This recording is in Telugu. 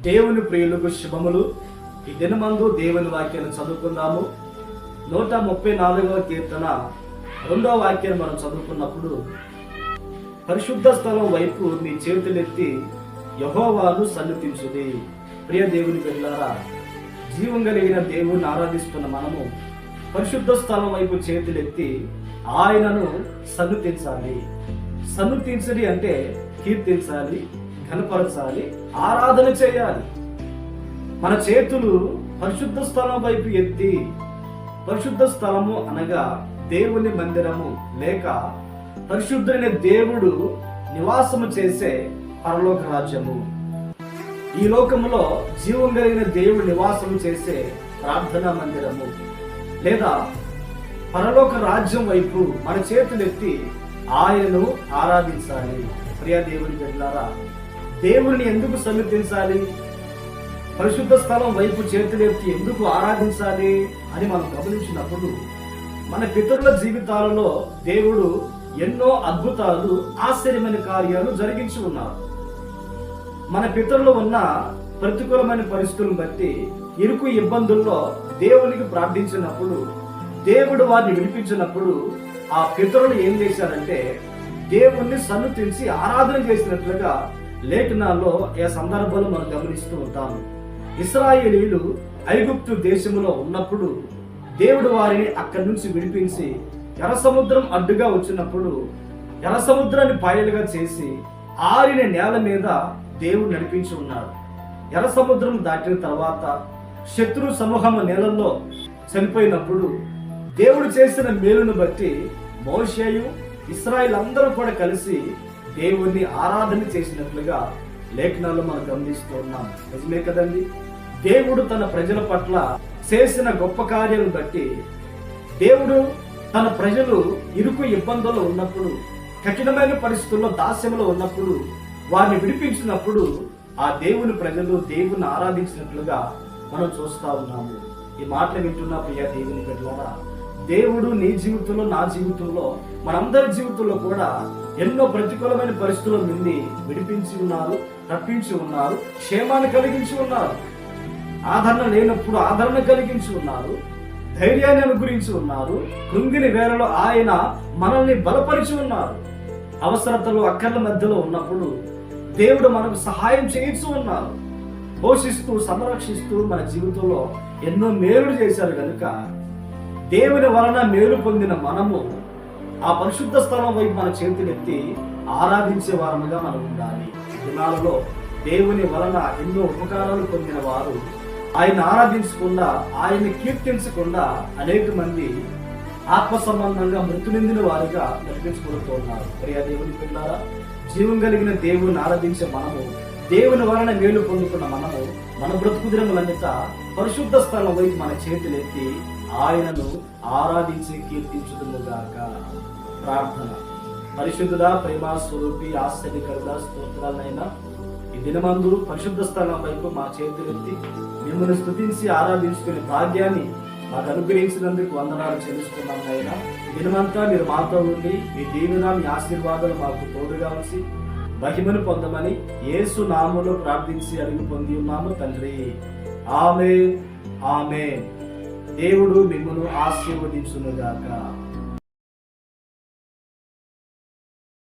దేవుని ప్రియులకు శుభములు. ఈ దినమందు దేవుని వాక్యాన్ని చదువుకుందాము. 134వ కీర్తన 2వ వాక్యాన్ని మనం చదువుకున్నప్పుడు, పరిశుద్ధ స్థలం వైపు మీ చేతులెత్తి యెహోవాను సన్నుతించుడి. ప్రియ దేవుని బిడ్డలారా, జీవం కలిగిన దేవుని ఆరాధిస్తున్న మనము పరిశుద్ధ స్థలం వైపు చేతులెత్తి ఆయనను సన్నుతించాలి. సన్నుతించడి అంటే కీర్తించాలి, కనపరచాలి, ఆరాధన చేయాలి. మన చేతులు పరిశుద్ధ స్థలం వైపు ఎత్తి, పరిశుద్ధ స్థలము అనగా దేవుని మందిరము లేక పరిశుద్ధుడైన దేవుడు నివాసము చేసే పరలోక రాజ్యము. ఈ లోకములో జీవం కలిగిన దేవుడు నివాసము చేసే ప్రార్థనా మందిరము లేదా పరలోక రాజ్యం వైపు మన చేతులెత్తి ఆయనను ఆరాధించాలి. ప్రియ దేవుని బిడ్డలారా, దేవుని ఎందుకు సన్నిధించాలి, పరిశుద్ధ స్థలం వైపు చేతులెత్తి ఎందుకు ఆరాధించాలి అని మనం గమనించినప్పుడు, మన పితరుల జీవితాలలో దేవుడు ఎన్నో అద్భుతాలు, ఆశ్చర్యమైన కార్యాలు జరిగించి ఉన్నారు. మన పితరులు ఉన్న ప్రతికూలమైన పరిస్థితులను బట్టి ఇరుకు ఇబ్బందుల్లో దేవునికి ప్రార్థించినప్పుడు, దేవుడు వారిని విడిపించినప్పుడు ఆ పితరులు ఏం చేశారంటే దేవుణ్ణి సన్నుతించి ఆరాధన చేసినట్లుగా లేఖనాల్లో ఏ సందర్భాలు మనం గమనిస్తూ ఉంటాము. ఇశ్రాయేలీయులు ఐగుప్తు దేశంలో ఉన్నప్పుడు దేవుడు వారిని అక్కడి నుంచి విడిపించి ఎర్ర సముద్రం అడ్డుగా వచ్చినప్పుడు ఎర్ర సముద్రాన్ని పాయలుగా చేసి ఆరిన నేల మీద దేవుడు నడిపించి ఉన్నాడు. ఎర్ర సముద్రం దాటిన తర్వాత శత్రు సమూహం నేలల్లో చనిపోయినప్పుడు దేవుడు చేసిన మేలును బట్టి మోషేయు ఇశ్రాయేలు అందరూ కూడా కలిసి దేవుణ్ణి ఆరాధన చేసినట్లుగా లేఖనాల్లో మనం గమనిస్తూ ఉన్నాం. నిజమే కదండి? దేవుడు తన ప్రజల పట్ల చేసిన గొప్ప కార్యాలను బట్టి, దేవుడు తన ప్రజలు ఇరుకు ఇబ్బందుల్లో ఉన్నప్పుడు, కఠినమైన పరిస్థితుల్లో దాస్యంలో ఉన్నప్పుడు వారిని విడిపించినప్పుడు ఆ దేవుని ప్రజలు దేవుని ఆరాధించినట్లుగా మనం చూస్తా ఉన్నాము. ఈ మాటలు వింటున్న ప్రియ దేవుని బిడ్డలారా, దేవుడు నీ జీవితంలో, నా జీవితంలో, మనందరి జీవితంలో కూడా ఎన్నో ప్రతికూలమైన పరిస్థితుల నుండి విడిపించి ఉన్నారు, తప్పించి ఉన్నారు, క్షేమాన్ని కలిగించి ఉన్నారు. ఆదరణ లేనప్పుడు ఆదరణ కలిగించి ఉన్నారు, ధైర్యాన్ని అనుగ్రహించి ఉన్నారు. కృంగిని వేళలో ఆయన మనల్ని బలపరిచి ఉన్నారు. అవసరతలు, అక్కర్ల మధ్యలో ఉన్నప్పుడు దేవుడు మనకు సహాయం చేయించు ఉన్నారు. పోషిస్తూ, సంరక్షిస్తూ మన జీవితంలో ఎన్నో మేలులు చేశారు కనుక దేవుని వలన మేలు పొందిన మనము ఆ పరిశుద్ధ స్థలం వైపు మన చేతులెత్తి ఆరాధించే వారముగా మనం ఉండాలి. దినాలలో దేవుని వలన ఎన్నో ఉపకారాలు పొందిన వారు ఆయన ఆరాధించకుండా, ఆయన కీర్తించకుండా అనేక మంది ఆత్మ సంబంధంగా మృతి నిందిన వారిగా నడిపించుకుంటున్నారు. ప్రియ దేవుని పిల్లారా, జీవం కలిగిన దేవుని ఆరాధించే మనము, దేవుని వలన మేలు పొందుతున్న మనము, మన బ్రతుకు దినములన్నిట పరిశుద్ధ స్థలం వైపు మన చేతులెత్తి ఆయనను ఆరాధించి కీర్తించుదుముగాక. ప్రార్థన. పరిశుద్ధుడా, ప్రేమ స్వరూపి, ఆశ్చర్యకరుడా, స్తోత్రాలైనా ఈ దినమందు పరిశుద్ధ స్థలం వైపు మా చేతులెత్తి మిమ్మల్ని స్తుతించి ఆరాధించుకునే భాగ్యాన్ని మాకు అనుగ్రహించినందుకు వందనాలు చెల్లిస్తున్నాం. అయినా దినమంతా మీరు మాతో ఉండి మీ దీవెన, మీ ఆశీర్వాదాలు మాకు తోడుగా ఉంచి మహిమను పొందమని యేసు నామములో ప్రార్థించి అడిగి పొంది ఉన్నాము తండ్రి. ఆమేన్, ఆమేన్. దేవుడు మిమ్మల్ని ఆశీర్వదించునుగాక.